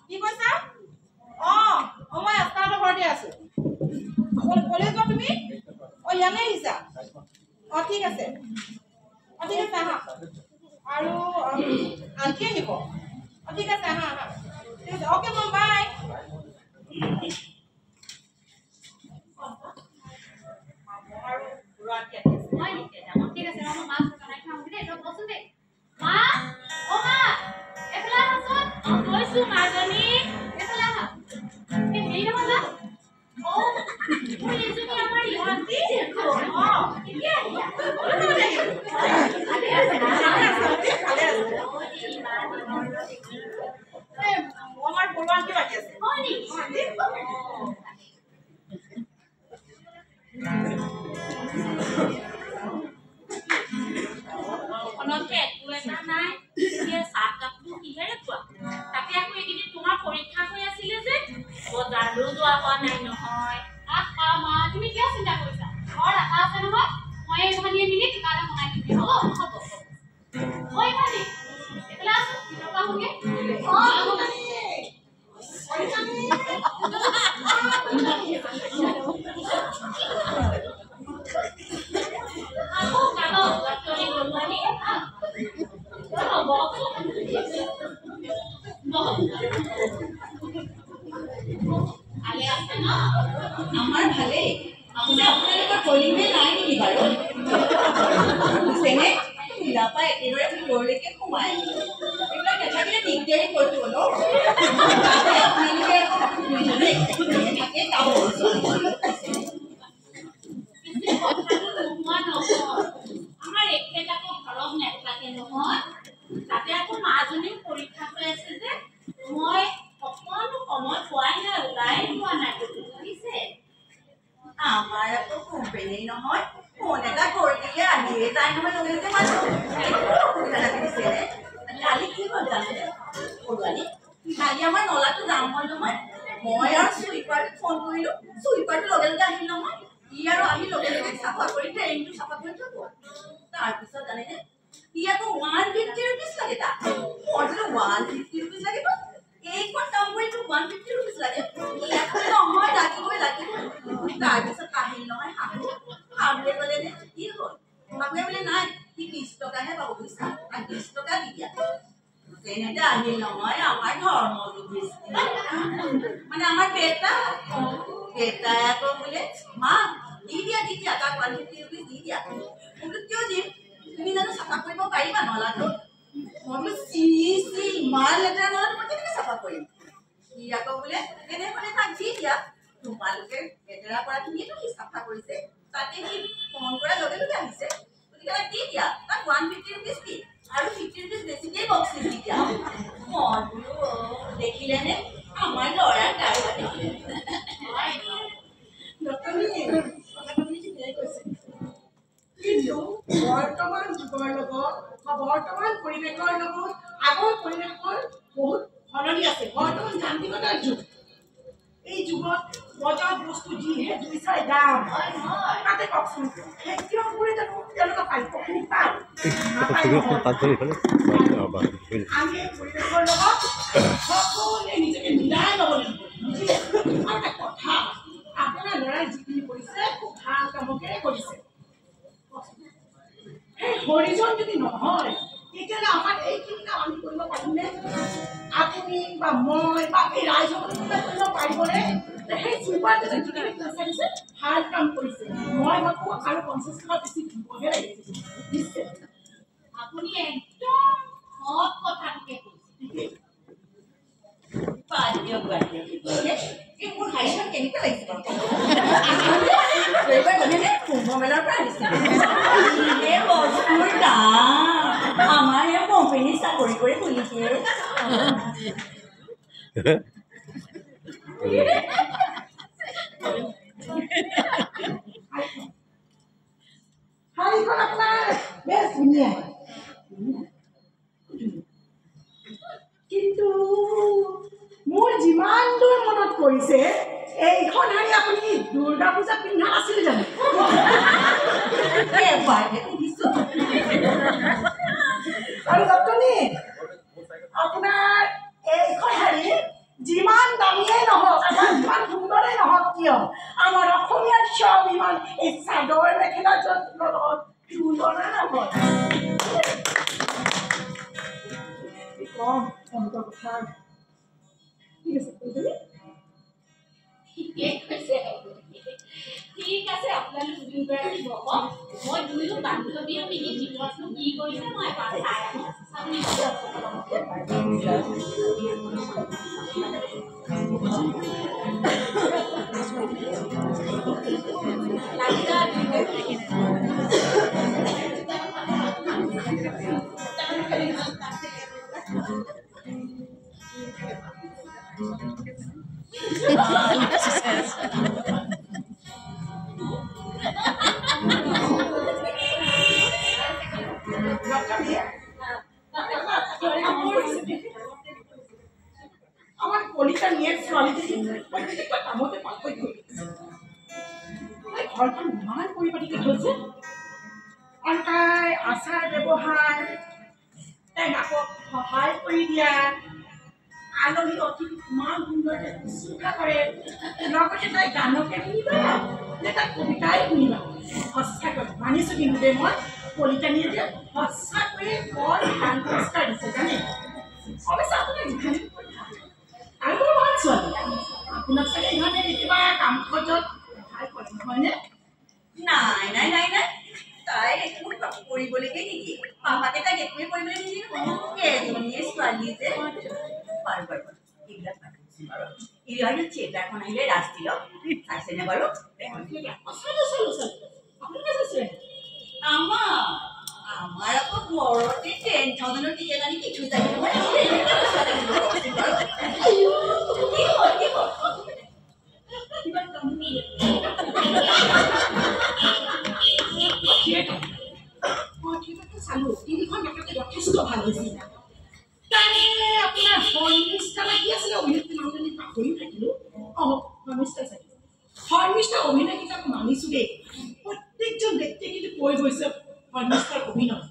কি কৈছা মই আস্তাৰ ঘৰতে আছো কলেজ যোৱা তুমি ইয়ালৈ আহিছা ঠিক আছে আহা আৰু আন্টি আহিব ঠিক আছে আহা আহা ঠিক আছে অ'কে মম বাই ঠিক আছে মই মাছ বনাই খাম দেই তই বসো দেই মা ও মা এফালে আছোন গৈছো মাজনী এফালে আহা এই হেৰি নহলা ও মই এজনী আমাৰ ইহঁতি কেতিয়া আহিলা ভালে আছে আমাৰ বৰুৱান কি বাকি আছে অনকে একো এটা নাই এতিয়া চাহ কাপটো কিহেৰে খোৱা তাকে আকৌ এইকেইদিন তোমাৰ পৰীক্ষা হৈ আছিলে যে বজাৰলৈ যোৱা হোৱা নাই নহয় মা তুমি কিয় চিন্তা কৰিছা ঘৰ আশা আছে নহয় মই এই ভানিয়ে মিলি কিবা এটা বনাই দিম হ'ব ঐ ভানি এফালে আছো কিবা হোগে আমাৰ ভালেই আপোনালোকৰ কলিমে নাই নেকি বাৰু বুজিছেনে মিলাপা একেবাৰে ভিতৰলৈকে সোমাই এইবিলাক নাথাকিলে দিগদাৰি কৰিছো ন আপোনালোকে থাকে আমাৰ এখেতাকো ঘৰত নাথাকে নহয় তাতে আকৌ মাজনীৰ পৰীক্ষা হৈ আছে যে মই অকণো সময় পোৱাই নাই ওলাই যোৱা নাই বুজিছে আমাৰ আকৌ কোম্পানী নহয় ফোন এটা কৰি দিলে আহিয়ে যায় নহয় লগে লগে মানুহ অসুবিধা লাগি দিছেনে কালি কি হ'ল জানে সৰুৱালী কালি আমাৰ নলাটো যাম হ'ল নহয় মই আৰু চুইপাৰটোক ফোন কৰিলোঁ চুইপাৰটো লগে লগে আহিল নহয় ই আৰু আমি লগে লগে চাফা কৰি ট্ৰেইনটো চাফা কৰি থ'ব তাৰপিছত জানেনে ই আকৌ 150 rupees লাগে তাক মই বোলো 150 rupees লাগিব এইখন কাম কৰিতো 150 rupees লাগে ইয়াত নহয় লাগিবই তাৰপিছত আহিল নহয় শাহুৱে ক'লে যে কি হ'ল শাহুৱে বোলে নাই সি 20 টকাহে পাব বুজিছা 20 টকা দি দিয়া তেনেতে আহিল নহয় আমাৰ ধৰ্মযুধিষ্ঠিৰ মানে আমাৰ বেটাই আকৌ বোলে মা দি দিয়া তাক 150 rupees দি দিয়া কিন্তু কিয় দিম তুমি জানো চাফা কৰিব পাৰিবা নলাটো মই বোলো ইমান লেতেৰা নলাটো মই কেনেকৈ চাফা কৰিম সি আকৌ বোলে তেনেহ'লে তাক দি দিয়া তোমালোকে লেতেৰা কৰাখিনিয়েতো সি চাফা কৰিছে তাতে সি ফোন কৰাৰ লগে লগে আহিছে গতিকে তাক দি দিয়া তাক 150 rupees দি আৰু 50 rupees বেছিকেই বক্সিত দি দিয়া মই বোলো দেখিলেনে আমাৰ ল'ৰাৰ কাৰোবাৰ দেখিলে কিন্তু বৰ্তমান যুগৰ লগত বা বৰ্তমান পৰিৱেশৰ লগত আগৰ পৰিৱেশৰ বহুত সলনি আছে বৰ্তমান যান্ত্ৰিকতাৰ যুগ এই যুগত বজাৰত বস্তু যিহে দুই চাই দাম তাতে কওকচোন খেতিয়কবোৰে জানো তেওঁলোকে প্ৰাপ্যখিনি পায় আমি পৰিৱেশৰ লগত সকলোৱে নিজকে মিলাই ল'ব লাগিব বুজিলে আৰু এটা কথা আপোনাৰ ল'ৰাই যিখিনি কৰিছে খুব ভাল কামকে কৰিছে সেই হৰিজন যদি নহয় তেতিয়াহ'লে আমাৰ এইখিনি কাম আমি কৰিব পাৰিমনে আপুনি বা মই বা এই ৰাইজসকলে কৰিব পাৰিবনে সেই চুইপাৰটো যদি বিচাৰিছে ভাল কাম কৰিছে মই ভাবোঁ আৰু 50 টকা বেছি দিবহে লাগিছিল নিশ্চয় আপুনি একদম সৎ কথাটোকে কৈছে এই মোৰ হাইখন কেনেকুৱা লাগিছে এইবাৰ গ'লে কুম্ভ মেলাৰ পৰা আহিছে বস্তুৰ দাম আমাৰ এই কোম্পানী চাকৰি কৰি খুলিছে শাড়ীখন আপোনাৰ বেছ ধুনীয়া কিন্তু মোৰ যিমান দূৰ মনত পৰিছে এইখন শাড়ী আপুনি দুৰ্গা পূজাত পিন্ধা নাছিল জানো আৰু ডক্টৰনী আপোনাৰ এইখন শাড়ী কম তেওঁলোকৰ কথা ঠিক আছে কৈছেনে ঠিকেই কৈছে ঠিক আছে আপোনালোক দুয়োগৰাকী বহক মই দুয়ো বান্ধৱীয়ে মিলি ভিতৰতনো কি কৰিছে মই এবাৰ চাই আহোঁ আপুনি আমাৰ কলিতা নিয়ে ছোৱালীজনী প্ৰত্যেকটা কামতে পাকৈত হৈ আছে ঘৰখন ইমান পৰিপাটিকে থৈছে আৰু তাই আচাৰ ব্যৱহাৰ তাই মাকক সহায় কৰি দিয়া আলহী অতিথি ইমান সুন্দৰকৈ শুশ্ৰূষা কৰে লগতে তাই গানকে শুনিবা নে তাই কবিতাই শুনিবা সঁচাকৈ মানিছোঁ কিন্তু দেই মই কলিতানীয়ে যে সঁচাকৈয়ে বৰ ভাল পুৰস্কাৰ দিছে জানে অৱশ্যে আপোনাৰ ইমানেই আৰু বৰ ভাল ছোৱালী আপোনাক চাগে ইমানে কিবা কাম কাজত সহায় কৰে নহয়নে নাই নাই নাই নাই তাই একো কৰিবলৈকে নিদিয়ে পাপাকে তাইক একোৱে কৰিবলৈ নিদিয়ে এজনীয়ে ছোৱালী যে বাৰু বাৰু এইবিলাক পাতিছোঁ বাৰু ইয়াৰো থিয়েটাৰখন আহিলে ৰাজতিলক চাইছেনে বাৰু আমাৰ আকৌ ঘৰতে 10,000ৰ টিকেট আনি দি থৈ যায় নহয় চালো তিনিখন নাটকে যথেষ্ট ভাল হৈছে তাৰে আপোনাৰ শৰ্মিষ্ঠা লাগি আছিলে অভিনেত্ৰী মানুহজনী পাহৰি থাকিলো শৰ্মিষ্ঠা চাগে শৰ্মিষ্ঠা অভিনয়কেইটাক মানিছোঁ দেই প্ৰত্যেকজন ব্যক্তিয়ে কিন্তু কৈ গৈছে শৰ্মিষ্ঠাৰ অভিনয়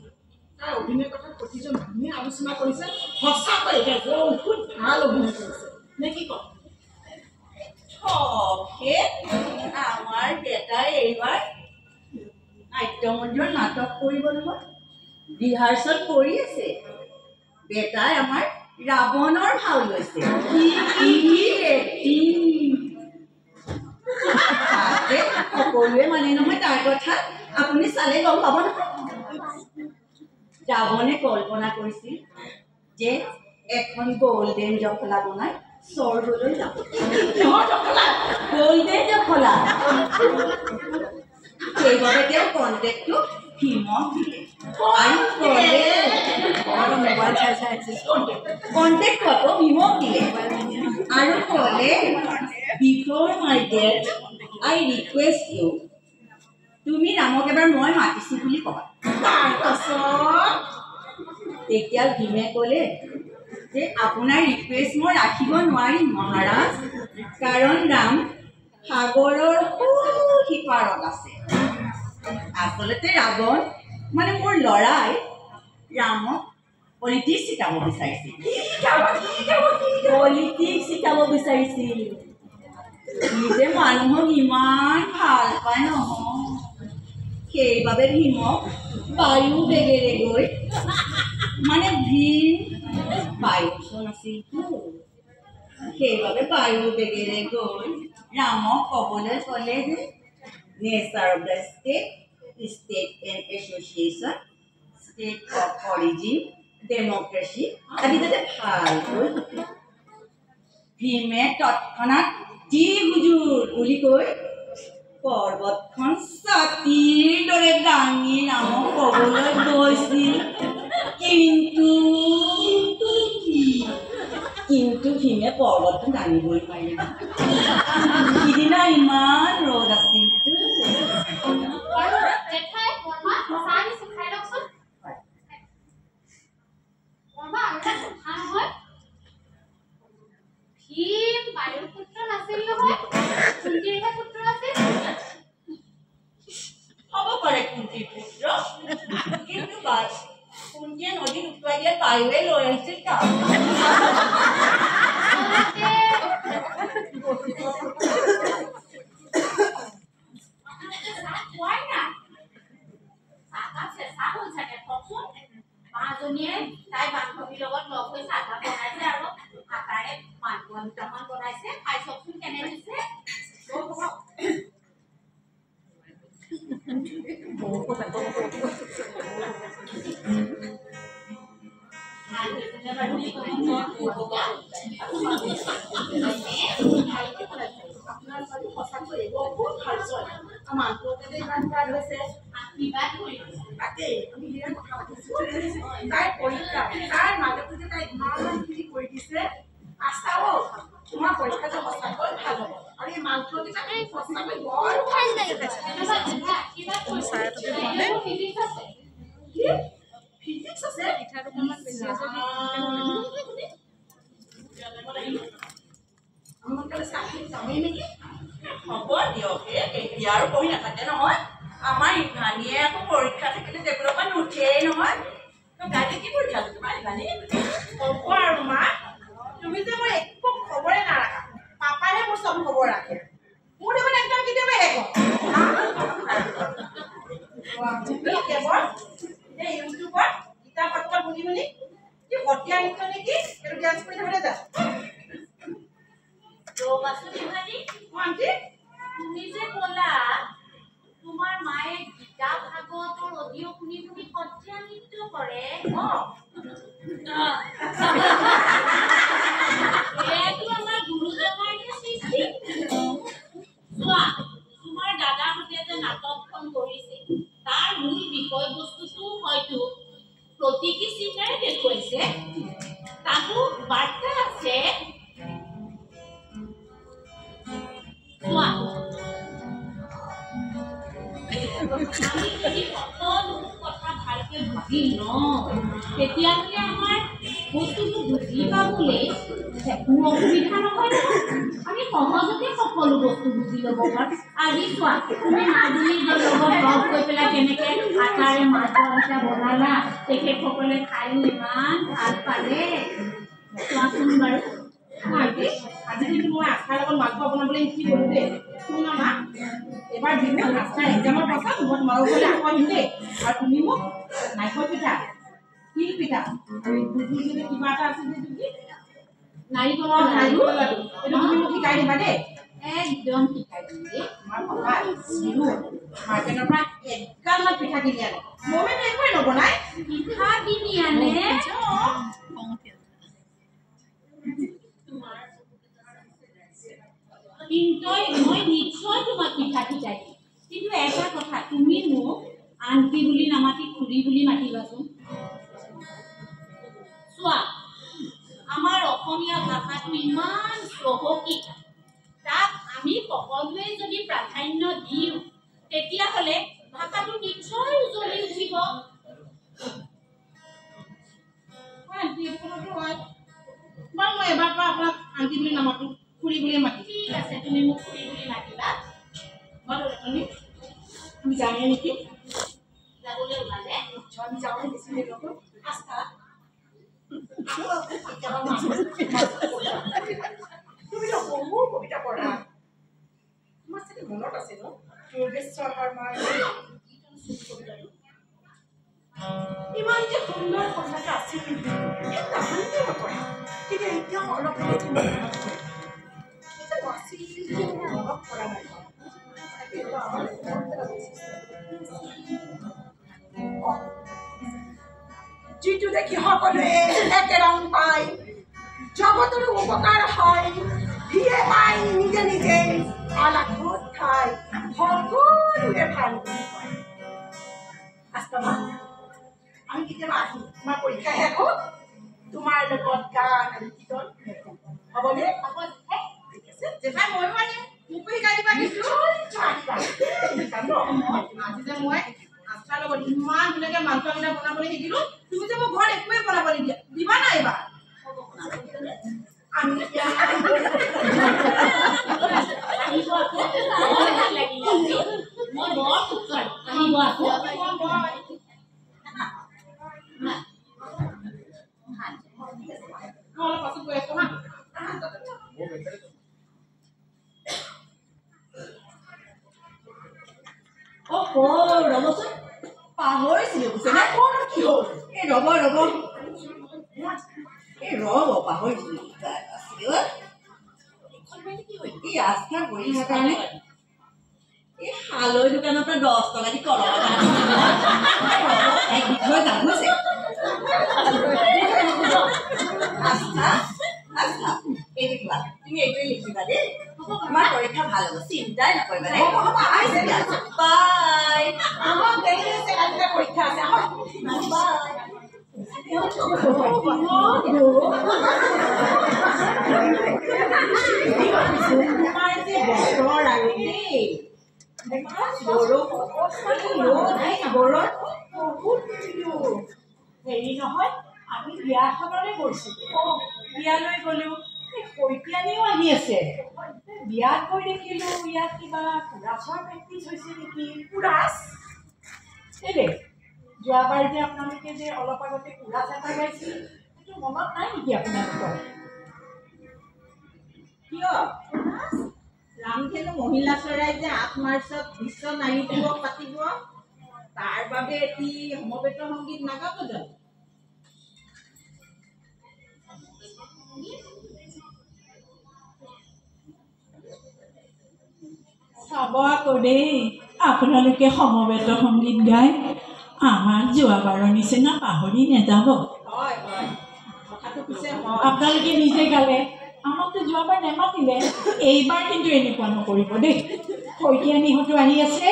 তাৰ অভিনয়ৰ কথা প্ৰতিজন মানুহে আলোচনা কৰিছে সঁচাকৈ এতিয়া বহুত ভাল অভিনয় কৰিছে নে কি কয় আমাৰ বেটাই এইবাৰ নাট্য মন্দিৰত নাটক কৰিব নহয় ৰিহাৰ্চেল কৰি আছে বেটাই আমাৰ ৰাৱণৰ ভাও লৈছে সকলোৱে মানে নহয় তাৰ কথা আপুনি চালে গম পাব নহয় ৰাৱণে কল্পনা কৰিছিল যে এখন গল্ডেন জখলা বনাই স্বৰ্গলৈ যাব গল্ডেন জখলা সেইবাবে তেওঁ কণ্টেক্টটো ভীমক দিলে আৰু কণ্টেক্টটো আকৌ ভীমক দিলে আৰু ক'লে before my death I request you তুমি ৰামক এবাৰ মই মাতিছোঁ বুলি ক'বা তেতিয়া ভীমে ক'লে যে আপোনাৰ ৰিকুৱেষ্ট মই ৰাখিব নোৱাৰিম মহাৰাজ কাৰণ ৰাম সাগৰৰ সিপাৰত আছে আচলতে ৰাৱণ মানে মোৰ ল'ৰাই ৰামক পলিটিক্স শিকাব বিচাৰিছিল সি যে মানুহক ইমান ভাল পায় নহয় সেইবাবে ভীমক বায়ু বেগেৰে গৈ মানে ভীম বায়ুচন আছিলতো সেইবাবে বায়ু বেগেৰে গৈ ৰামক ক'বলৈ ক'লে যে nature of the state state and association state of origin democracy আদি যাতে ভালকৈ ভীমে তৎক্ষণাত যি হুজুৰ বুলি কৈ পৰ্বতখন ছাতিৰ দৰে দাঙি ৰামক ক'বলৈ গৈছিল কিন্তু ভীমে পৰ্বতখন দাঙিবই পাৰিলে সিদিনা ইমান ৰ'দ আছিল হ'ব পাৰে কুন্তীৰ পুত্ৰ কিন্তু কুন্তীয়ে নদীত উটুৱাই দিয়াত বায়ুৱে লৈ আহিছিল তাই বান্ধৱীৰ লগত লগ হৈ চাহ বনাইছে খাই চাওকচোন কেনে হৈছে তোমাৰ পৰীক্ষাটো সঁচাকৈ ভাল হ'ব আৰু এই মাংসকেইটা সঁচাকৈ বৰ ভাল লাগিছে ফিজিক্স আছে হ'ব দিয়ক এতিয়া আৰু পঢ়ি নাথাকে নহয় আমাৰ ইভানীয়ে আকৌ পৰীক্ষা থাকিলে টেবুলৰ পৰা নুঠিয়েই নহয় গাড়ী কি পৰীক্ষা তোমাৰ ইভানী হ'ব আৰু মা তুমি যে মই একো খবৰে নাৰাখা পাপাহে মোৰ চব খবৰ ৰাখে মোৰ দেখোন একদম কেতিয়াবা শেষ কেৱল এই ইউটিউবত কিতাপ পত্ৰ শুনি শুনি কি সত্ৰীয়া নৃত্য নেকি সেইটো ডান্স কৰি থাকোঁতে যা তুমি যে ক'লা তোমাৰ মায়ে গীতা ভাগৱতৰ অডিঅ' শুনি শুনি সত্ৰীয়া নৃত্য কৰে এইটো আমাৰ গুৰুজনাৰ সৃষ্টি চোৱা তোমাৰ দাদাহঁতে যে নাটকখন কৰিছে তাৰ মূল বিষয়বস্তুটো হয়তো প্ৰতীকী চিহ্নেৰে দেখুৱাইছে তাতো বাৰ্তা আছে চোৱা আমি যদি সকলো কথা ভালকৈ বুজি লওঁ তেতিয়াহ'লে আমাৰ বস্তুটো বুজি পাবলৈ একো অসুবিধা নহয় আমি সহজতে সকলো বস্তু বুজি ল'ব পাৰোঁ আজি চোৱা তুমি মাজুলীৰ লগত লগ গৈ পেলাই কেনেকৈ আটাৰে মাছ আঞ্জা বনালা তেখেতসকলে খাই ইমান ভাল পালে চোৱাচোন বাৰু আজি কিন্তু মই আশাৰ লগত মাংস বনাবলৈ শিকি গ'লো দেই শুনা মা এবাৰ বিহু আশাৰ এক্সামৰ পাছত মই তোমালোকৰ ঘৰলৈ আকৌ আহিম দেই আৰু তুমি মোক নাৰিকল পিঠা তিল পিঠা আৰু কিবা এটা আছে যে তুমি নাৰিকলৰ লাডু এইটো তুমি মোক শিকাই দিবা দেই একদম শিকাই দিম দেই আমাৰ পাপাই বিহু মাৰ্কেটৰ পৰা এগালমান পিঠা কিনি আনে মই মানে একোৱেই নবনাই পিঠা কিনি আনে কিন্তু মই নিশ্চয় তোমাক পিঠা শিকাই দিম কিন্তু এটা কথা তুমি মোক আন্টি বুলি নামাতি খুৰী বুলি মাতিবাচোন চোৱা আমাৰ অসমীয়া ভাষাটো ইমান চহকী তাক আমি সকলোৱে যদি প্ৰাধান্য দিওঁ তেতিয়াহ'লে ভাষাটো নিশ্চয় উজলি উঠিব বাৰু মই এবাৰ পৰা আপোনাক আন্টি বুলি নামাতো খুৰী বুলি মাতিম ঠিক আছে তুমি মোক খুৰী বুলি মাতিবা বাৰু আমি যাওঁৱে নেকি যাবলৈ ওলালে আমি যাওঁৱে বেছি দেৰি নকৰোঁ আস্থা তুমিতো বহু কবিতা পঢ়া তোমাৰ চাগে মনত আছে ন যোগেশ্বৰ শৰ্মাৰ ইমান যে সুন্দৰ কথাটা আছিল সেই তাহানিতে নপঢ়ে কিন্তু এতিয়াও অলপ অলপ মনত পৰে অলপ পৰা নাই যিটো দেখি সকলোৱে একেৰং পায় জগতৰো উপকাৰ হয় সিয়ে পায় নিজে নিজে আলাখত ঠাই সকলোৰে ভাল বুলি কয় আস্তমা আমি কেতিয়াবা আহিম তোমাৰ পৰীক্ষা শেষ হওক তোমাৰ লগত গান আৰু কীৰ্তন হ'বনে ঠিক আছে যেঠাই ময়ো আহিম মোকো শিকাই দিবা আজি যে মই আস্থাৰ লগত ইমান ধুনীয়াকৈ মাংস কেইটা বনাবলৈ শিকিলো তুমি যে মোক ঘৰত একোৱেই বনাব নিদিয়া দিবা নাই এইবাৰ আমি মই বৰ খুব আহিব আকৌ অলপ পাছত গৈ আছো হা ৰ'বচোন পাহৰিছিলোঁ বুজিছেনে কি হ'ল এই ৰ'ব এই ৰ'ব পাহৰিছিলোঁ এই আস্থা পৰীক্ষাৰ কাৰণে এই শালৈ দোকানৰ পৰা 10 টকা দি কলম এটা এক বিষয় দাম হৈছে আস্থা আস্থা এই দেখবা তুমি এইটোৱে লিখিবা দেই তোমাৰ পৰীক্ষা ভাল হ'ব চিন্তাই নকৰিবা দেই বাই আমাৰ দেৰি আছে কালকে পৰীক্ষা আছে বাই তোমাৰ যে বছৰ আৰু দেই হেৰি নহয় আমি বিয়াখনলৈ গৈছিলোঁ বিয়ালৈ গ'লো শইকীয়ানীও আহি আছে বিয়াত গৈ দেখিলোঁ ইয়াত কিবা কুৰাছৰ প্ৰেক্টিছ হৈছে নেকি কুৰাছ এনে যোৱাবাৰ যে আপোনালোকে যে অলপ আগতে কুৰাছ এটা গাইছিল সেইটো মনত নাই নেকি আপোনালোকৰ কিয় ৰামধেনু মহিলা চৰাই যে 8 মাৰ্চত বিশ্ব নাৰী দিৱস পাতিব তাৰ বাবে এটি সমবেত সংগীত নাগাব জানো চাব আকৌ দেই আপোনালোকে সমবেত সংগীত গাই আমাৰ যোৱাবাৰৰ নিচিনা পাহৰি নাযাব হয় হয় কথাটো পিছে হয় আপোনালোকে নিজে গালে আমাকতো যোৱাবাৰ নেমাতিলে এইবাৰ কিন্তু এনেকুৱা নকৰিব দেই শইকীয়ানীহঁতো আহি আছে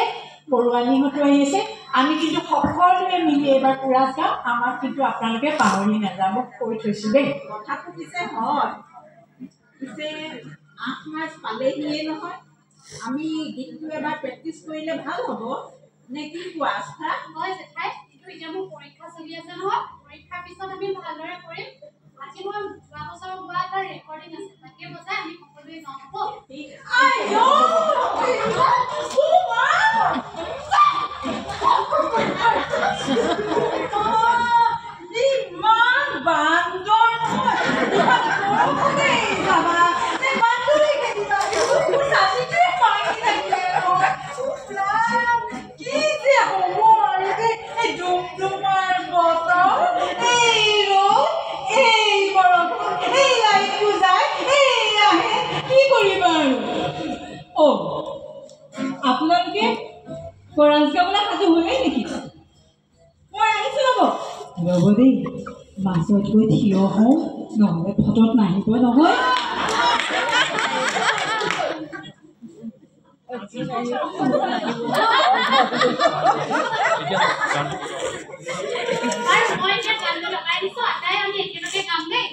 বৰুৱানীহঁতো আহি আছে আমি কিন্তু সকলোৱে মিলি এইবাৰ কুৰাছ গাম আমাক কিন্তু আপোনালোকে পাহৰি নাযাব কৈ থৈছোঁ দেই কথাটো পিছে হয় পিছে 8 মাৰ্চ পালেহিয়ে নহয় আমি গীতটো এবাৰ প্ৰেক্টিছ কৰিলে ভাল হ'ব নে কি কোৱা আস্থা হয় জেঠাই কিন্তু এতিয়া মোৰ পৰীক্ষা চলি আছে নহয় পৰীক্ষাৰ পিছত আমি ভালদৰে কৰিম আজি মই যোৱা বছৰ গোৱা এটা ৰেকৰ্ডিং আছে তাকে বজাই আমি সকলোৱে গাওঁ হ'ব ইমান বান্দৰ নহয় কি যে হ'ব আৰু এই ডুমডুমাৰ বতৰ এই ৰ'দ এই বৰষুণ এই লাইটটো যায় এই আহে কি কৰিবা আৰু আপোনালোকে কোৰাছ গাবলৈ সাজু হৈয়ে নেকি মই আহিছোঁ ৰ'ব দেই বাছত গৈ থিয় হওঁ নহ'লে ফটোত নাহিব নহয় আৰু মই এতিয়া গানটো লগাই দিছোঁ আটাই আমি একেলগে গাম দেই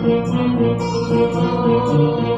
Thank you.